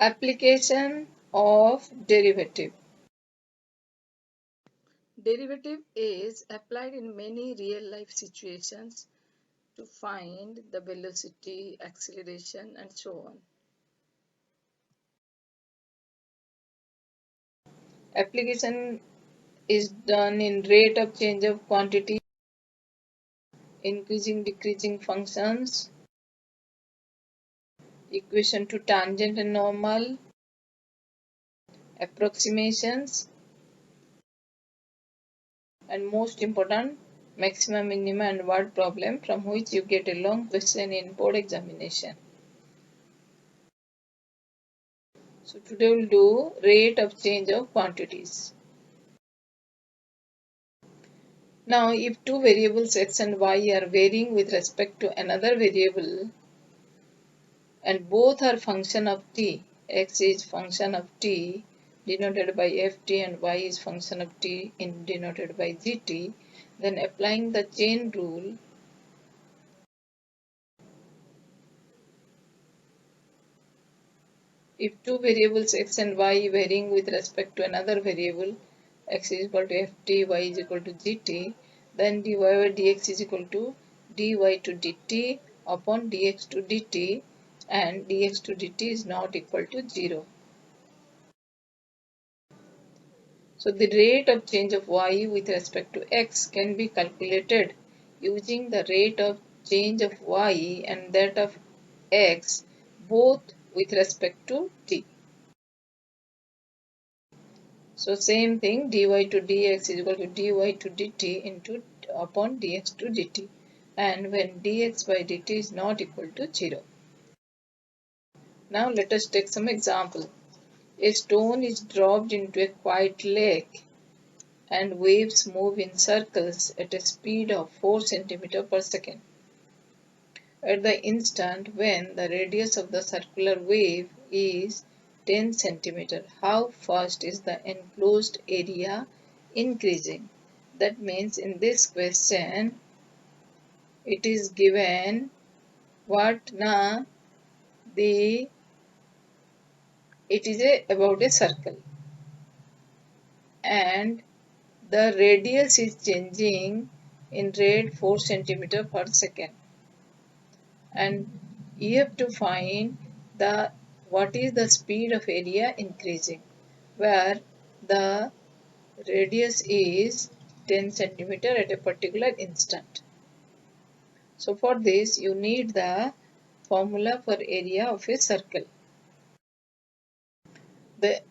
Application of derivative. Derivative is applied in many real-life situations to find the velocity, acceleration, and so on. Application is done in rate of change of quantity, increasing, decreasing functions, equation to tangent and normal, approximations, and most important, maxima, minima, and word problem, from which you get a long question in board examination. So today we'll do rate of change of quantities. Now if two variables x and y are varying with respect to another variable and both are function of t, x is function of t denoted by ft and y is function of t denoted by gt, then applying the chain rule, if two variables x and y varying with respect to another variable, x is equal to ft, y is equal to gt, then dy by dx is equal to dy to dt upon dx to dt, and dx to dt is not equal to 0. So the rate of change of y with respect to x can be calculated using the rate of change of y and that of x both with respect to t. So same thing, dy to dx is equal to dy to dt into upon dx to dt, and when dx by dt is not equal to 0. Now let us take some example. A stone is dropped into a quiet lake and waves move in circles at a speed of 4 cm per second. At the instant when the radius of the circular wave is 10 cm, how fast is the enclosed area increasing? That means in this question it is given what na the it is about a circle and the radius is changing in rate 4 cm per second, and you have to find the what is the speed of area increasing, where the radius is 10 centimeter at a particular instant. So for this you need the formula for area of a circle. The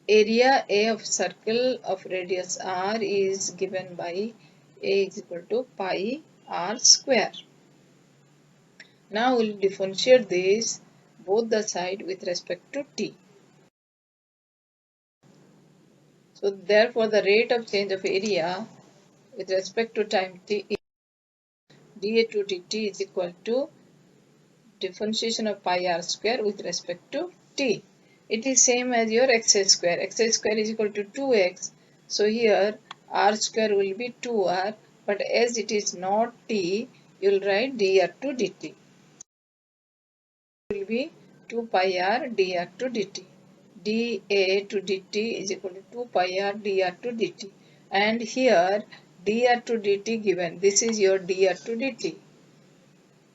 area A of circle of radius r is given by A is equal to pi r square. Now we'll differentiate this both the side with respect to t. So therefore the rate of change of area with respect to time t is dA to dt is equal to differentiation of pi r square with respect to t. It is same as your x square. X square is equal to 2x. So here r square will be 2r, but as it is not t, you will write dr to dt. It will be 2 pi r dr to dt. dA to dt is equal to 2 pi r dr to dt. And here dr to dt given. This is your dr to dt.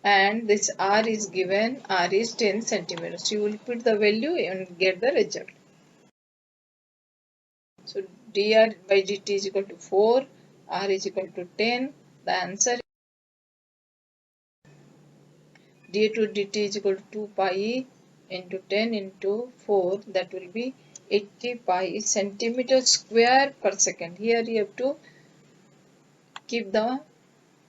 And this r is given, r is 10 centimeters. You will put the value and get the result. So dr by dt is equal to 4, r is equal to 10. The answer dA to dt is equal to 2 pi into 10 into 4, that will be 80 pi centimeter square per second. Here you have to keep the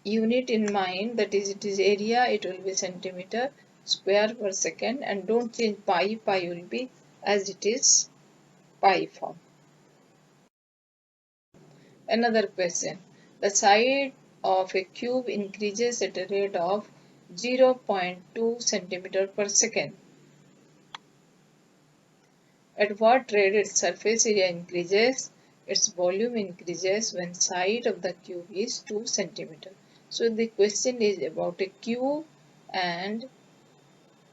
unit in mind, that is it is area, it will be centimeter square per second, and don't change pi, pi will be as it is pi form. Another question, the side of a cube increases at a rate of 0.2 centimeter per second. At what rate its surface area increases? Its volume increases when side of the cube is 2 centimeter. So the question is about a cube and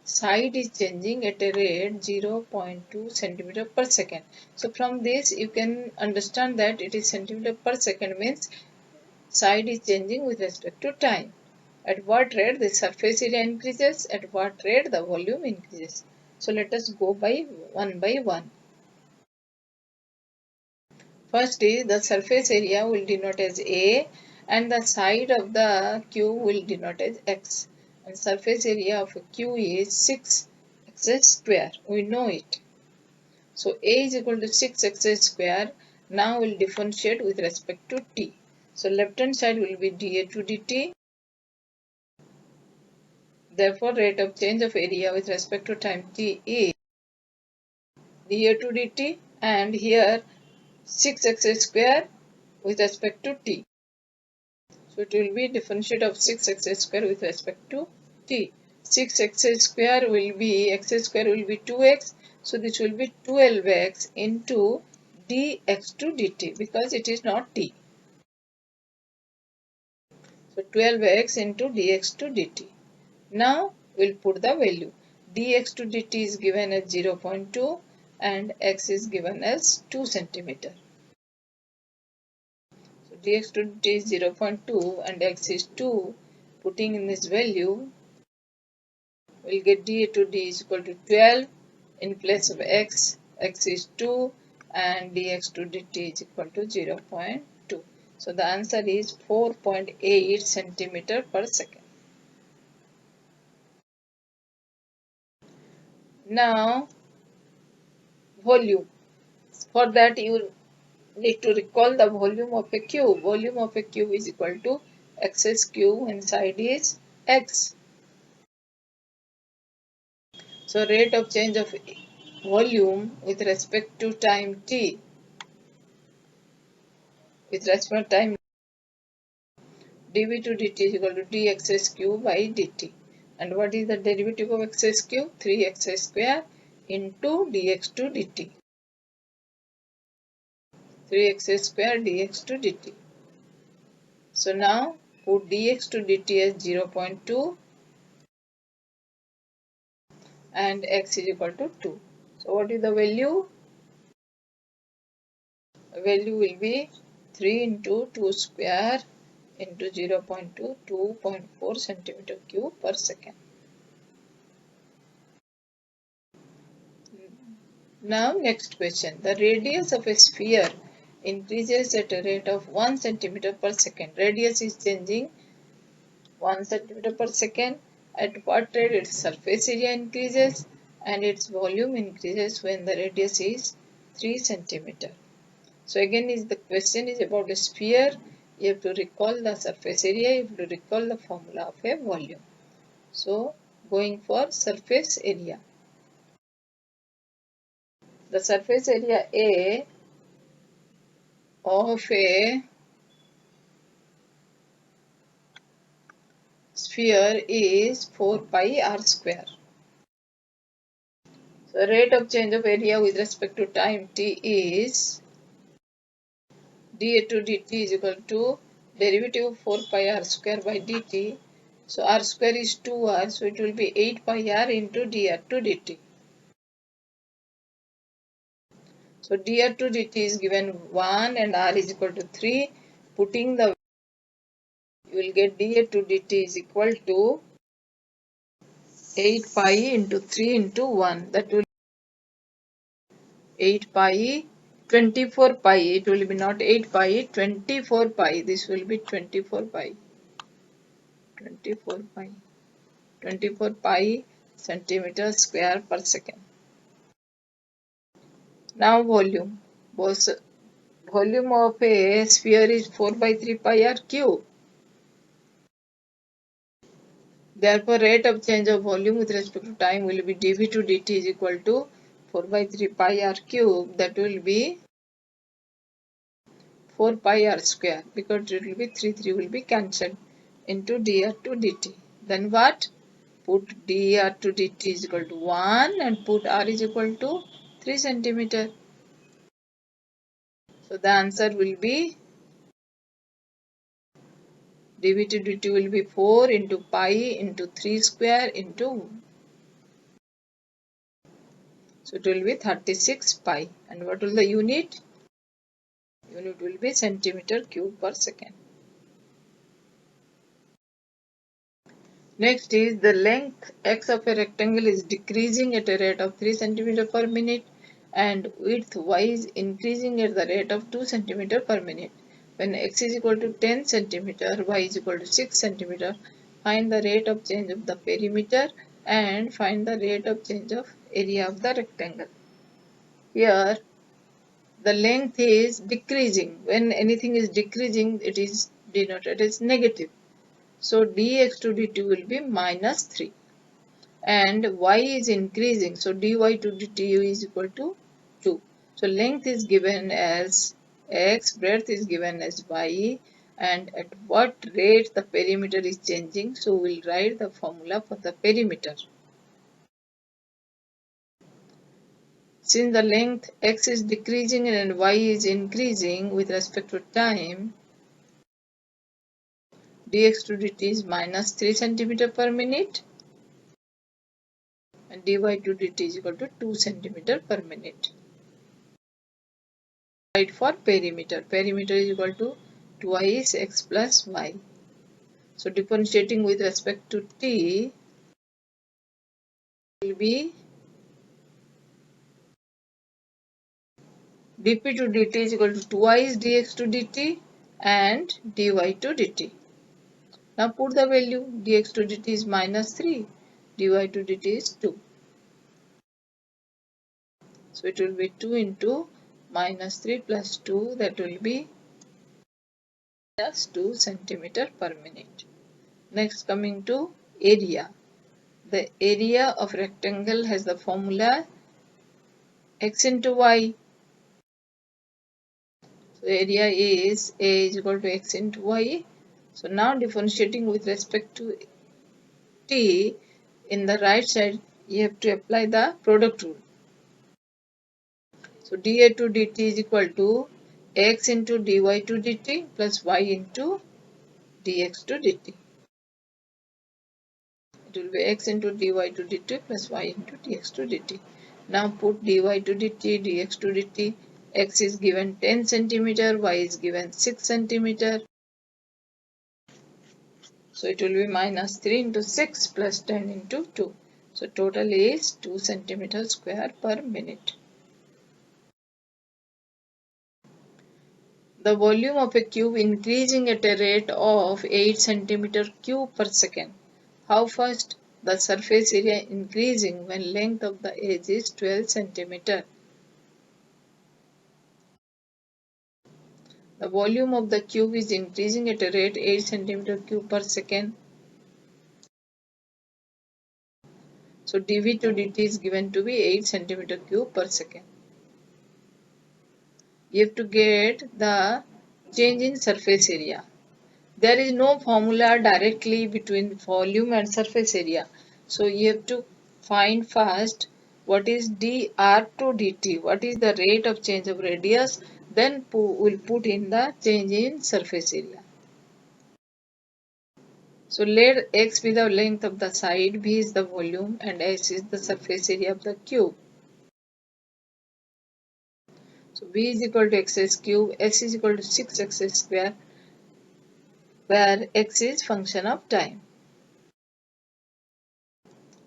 side is changing at a rate 0.2 centimeter per second. So from this you can understand that it is centimeter per second, means side is changing with respect to time. At what rate the surface area increases, at what rate the volume increases. So let us go by one. First is the surface area will denote as A and the side of the cube will denote as X. And surface area of a cube is 6x square. We know it. So A is equal to 6x square. Now we'll differentiate with respect to t. So left hand side will be dA2 dt. Therefore rate of change of area with respect to time t is dA2 dt, and here 6x square with respect to t. So it will be differentiate of 6x square with respect to t. 6x square will be, x square will be 2x. So this will be 12x into dx2 dt because it is not t. So 12x into dx2 dt. Now we'll put the value. dx2 dt is given as 0.2 and x is given as 2 centimeter. So dx2 dt is 0.2 and x is 2. Putting in this value, we'll get dA2 d is equal to 12 in place of x. X is 2 and dx2 dt is equal to 0.2. So the answer is 4.8 centimeter per second. Now volume. For that you need to recall the volume of a cube. Volume of a cube is equal to x's cube and side is x. So rate of change of volume with respect to time t, with respect to time, dv2 dt is equal to dx cube by dt. And what is the derivative of x cube? 3x square into dx2 dt. 3x square dx2 dt. So now put dx2 dt as 0.2 and x is equal to 2. So what is the value? The value will be 3 into 2 square into 0.2, 2.4 centimeter cube per second. Now next question. The radius of a sphere increases at a rate of 1 centimeter per second. Radius is changing 1 centimeter per second. At what rate its surface area increases and its volume increases when the radius is 3 centimeter. So again is the question is about a sphere. You have to recall the surface area, you have to recall the formula of a volume. So going for surface area. The surface area A of a sphere is 4 pi r square. So rate of change of area with respect to time t is dA2 dt is equal to derivative of 4 pi r square by dt. So r square is 2r, so it will be 8 pi r into dr2 dt. So dr2 dt is given 1 and r is equal to 3. Putting the, you will get dr2 dt is equal to 8 pi into 3 into 1. That will 8 pi, 24 pi. It will be not 8 pi, 24 pi. This will be 24 pi. 24 pi. 24 pi centimeter square per second. Now volume. Volume of a sphere is 4 by 3 pi r cube. Therefore, rate of change of volume with respect to time will be dv2 dt is equal to 4 by 3 pi r cube. That will be 4 pi r square because it will be 3 will be cancelled into dr2 dt. Then what? Put dr2 dt is equal to 1 and put r is equal to 3 centimeter. So the answer will be dv2 dt will be 4 into pi into 3 square into So it will be 36 pi. And what will the unit? Unit will be centimeter cube per second. Next is the length x of a rectangle is decreasing at a rate of 3 cm per minute and width y is increasing at the rate of 2 cm per minute. When x is equal to 10 cm, y is equal to 6 cm, find the rate of change of the perimeter and find the rate of change of area of the rectangle. Here the length is decreasing. When anything is decreasing, it is denoted as negative. So dx to dt will be minus 3. And y is increasing. So dy to dt is equal to 2. So length is given as x, breadth is given as y, and at what rate the perimeter is changing. So we'll write the formula for the perimeter. Since the length x is decreasing and y is increasing with respect to time, dx to dt is minus 3 cm per minute and dy to dt is equal to 2 cm per minute. Right, for perimeter. Perimeter is equal to twice x plus y. So differentiating with respect to t will be dp to dt is equal to twice dx to dt and dy to dt. Now put the value. Dx to dt is minus 3. Dy to dt is 2. So it will be 2 into minus 3 plus 2, that will be just 2 centimeter per minute. Next, coming to area. The area of rectangle has the formula x into y. So area is A is equal to x into y. So now differentiating with respect to t, in the right side you have to apply the product rule. So dA to dt is equal to x into dy to dt plus y into dx to dt. It will be x into dy to dt plus y into dx to dt. Now put dy to dt, dx to dt. X is given 10 cm, y is given 6 cm. So it will be minus 3 into 6 plus 10 into 2. So total is 2 cm square per minute. The volume of a cube increasing at a rate of 8 cm cube per second. How fast? The surface area increasing when length of the edge is 12 cm. The volume of the cube is increasing at a rate 8 cm cube per second. So dV to dt is given to be 8 cm cube per second. You have to get the change in surface area. There is no formula directly between volume and surface area. So you have to find first what is dr to dt, what is the rate of change of radius, then we'll put in the change in surface area. So let x be the length of the side, v is the volume, and s is the surface area of the cube. So v is equal to xs cube, s is equal to 6x square, where x is function of time.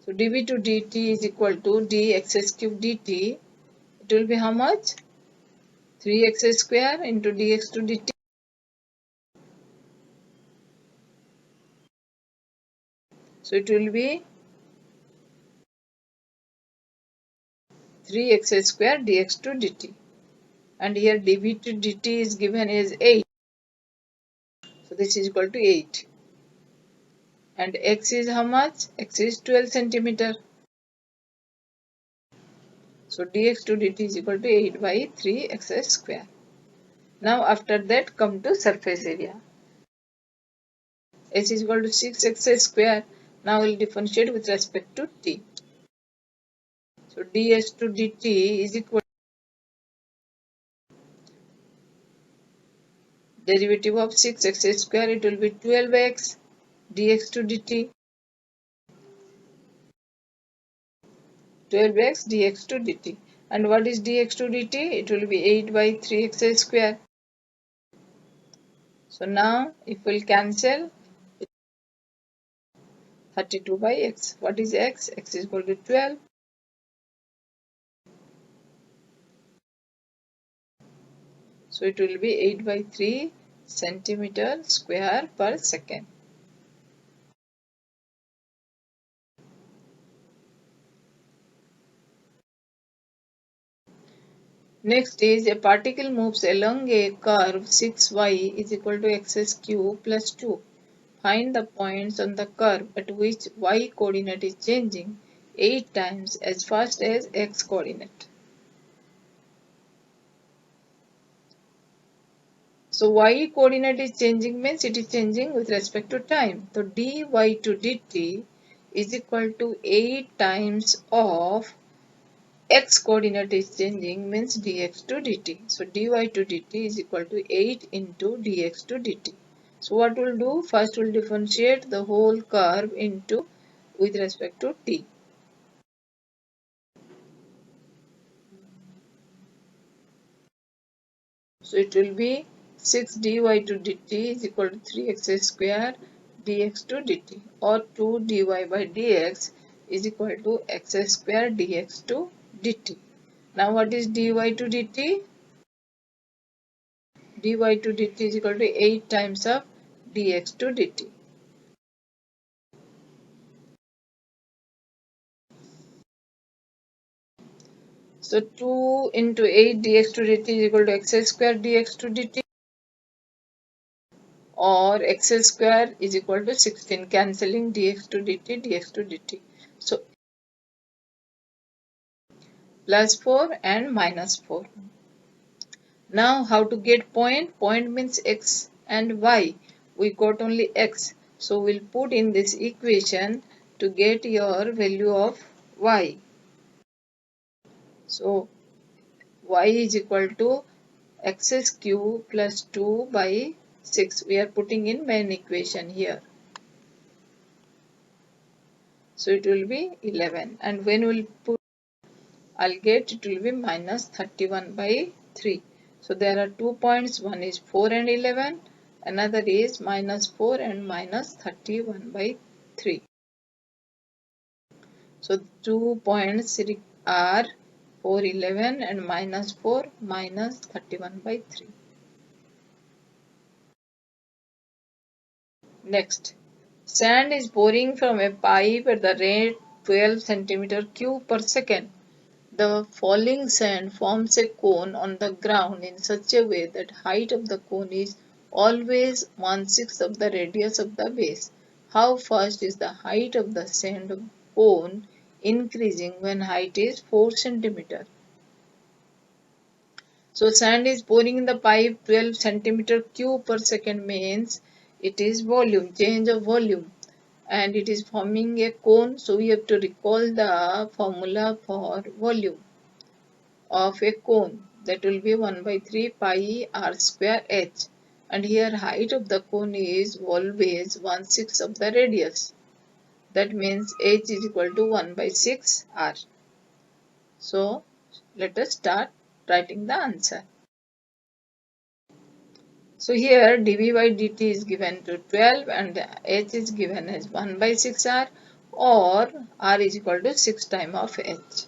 So dv to dt is equal to dx cube dt. It will be how much? 3x square into dx to dt. So it will be 3x square dx to dt. And here dv to dt is given as 8. So this is equal to 8. And x is how much? X is 12 centimeter. So dx to dt is equal to 8 by 3x square. Now after that come to surface area. S is equal to 6x square. Now we'll differentiate with respect to t. So ds to dt is equal to derivative of 6x square, it will be 12x dx to dt. 12x dx to dt. And what is dx to dt? It will be 8 by 3x square. So now if we'll cancel, 32 by x. What is x? X is equal to 12. So it will be 8 by 3 centimeter square per second. Next is a particle moves along a curve 6y is equal to x cube plus 2. Find the points on the curve at which y coordinate is changing 8 times as fast as x coordinate. So y coordinate is changing means it is changing with respect to time. So dy to dt is equal to 8 times of x coordinate is changing means dx to dt. So dy to dt is equal to 8 into dx to dt. So what we'll do? First we'll differentiate the whole curve into with respect to t. So it will be 6 dy to dt is equal to 3x square dx to dt, or 2 dy by dx is equal to x square dx to dt. Now what is dy to dt? Dy to dt is equal to 8 times of dx to dt. So 2 into 8 dx to dt is equal to x square dx to dt, or x square is equal to 16, cancelling dx to dt. So plus 4 and minus 4. Now how to get point? Point means x and y. We got only x. So we'll put in this equation to get your value of y. So y is equal to x cube plus 2 by 6. We are putting in main equation here. So it will be 11. And when we'll put, I'll get it will be minus 31 by 3. So there are 2 points. One is 4 and 11. Another is minus 4 and minus 31 by 3. So 2 points are 4, 11 and minus 4 minus 31 by 3. Next, sand is pouring from a pipe at the rate 12 centimeter cube per second. The falling sand forms a cone on the ground in such a way that height of the cone is always 1/6 of the radius of the base. How fast is the height of the sand cone increasing when height is 4 centimeter? So sand is pouring in the pipe 12 centimeter cube per second means it is volume, change of volume, and it is forming a cone. So we have to recall the formula for volume of a cone, that will be 1 by 3 pi r square h, and here height of the cone is always 1/6 of the radius. That means h is equal to 1 by 6 r. So let us start writing the answer. So here dv by dt is given to 12 and h is given as 1 by 6 r, or r is equal to 6 times of h.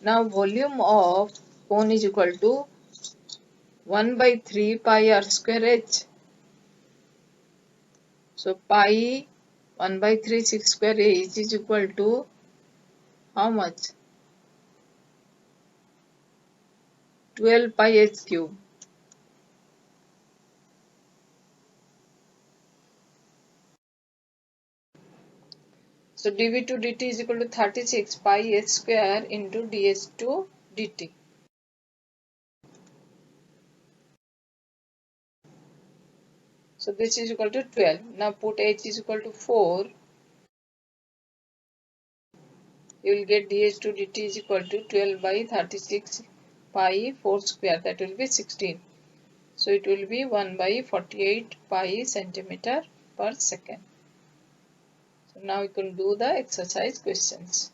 Now volume of cone is equal to 1 by 3 pi r square h. So pi 1 by 3 6 square h is equal to how much? 12 pi h cube. So dv to dt is equal to 36 pi h square into ds to dt. So this is equal to 12. Now put h is equal to 4. You will get ds to dt is equal to 12 by 36 pi 4 square, that will be 16. So it will be 1 by 48 pi centimeter per second. So now you can do the exercise questions.